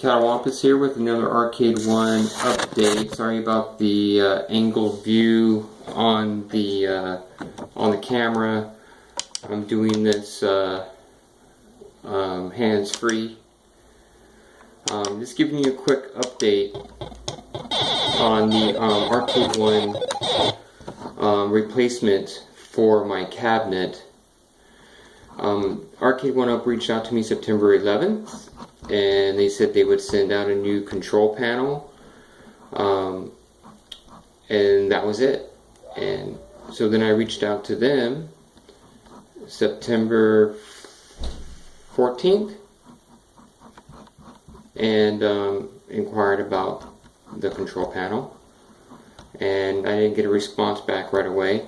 Arcade1up here with another Arcade1 update. Sorry about the angled view on the camera. I'm doing this hands-free. Just giving you a quick update on the Arcade1 replacement for my cabinet. Arcade1up reached out to me September 11th, and they said they would send out a new control panel, and that was it. And so then I reached out to them September 14th and inquired about the control panel, and I didn't get a response back right away.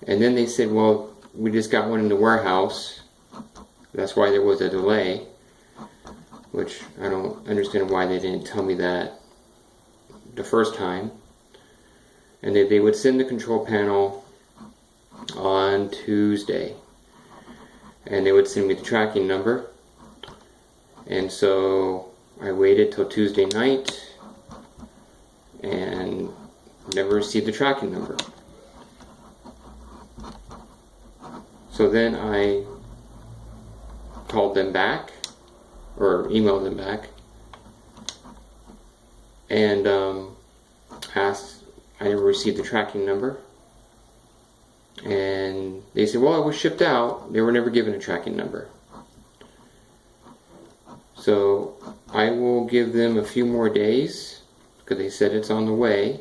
And then they said, well, we just got one in the warehouse, that's why there was a delay, which I don't understand why they didn't tell me that the first time. And they would send the control panel on Tuesday, and they would send me the tracking number. And so I waited till Tuesday night and never received the tracking number. So then I called them back, or emailed them back, and asked. I never received the tracking number, and they said, well, it was shipped out. They were never given a tracking number. So I will give them a few more days, because they said it's on the way,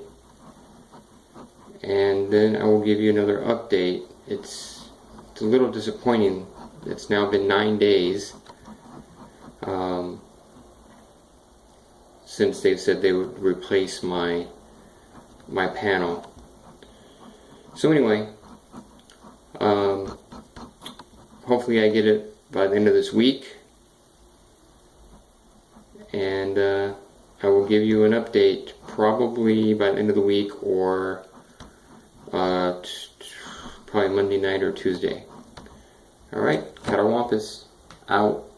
and then I will give you another update. It's a little disappointing. It's now been 9 days since they said they would replace my panel. So anyway, hopefully I get it by the end of this week, and I will give you an update probably by the end of the week, or probably Monday night or Tuesday. Alright, Arcade1up out.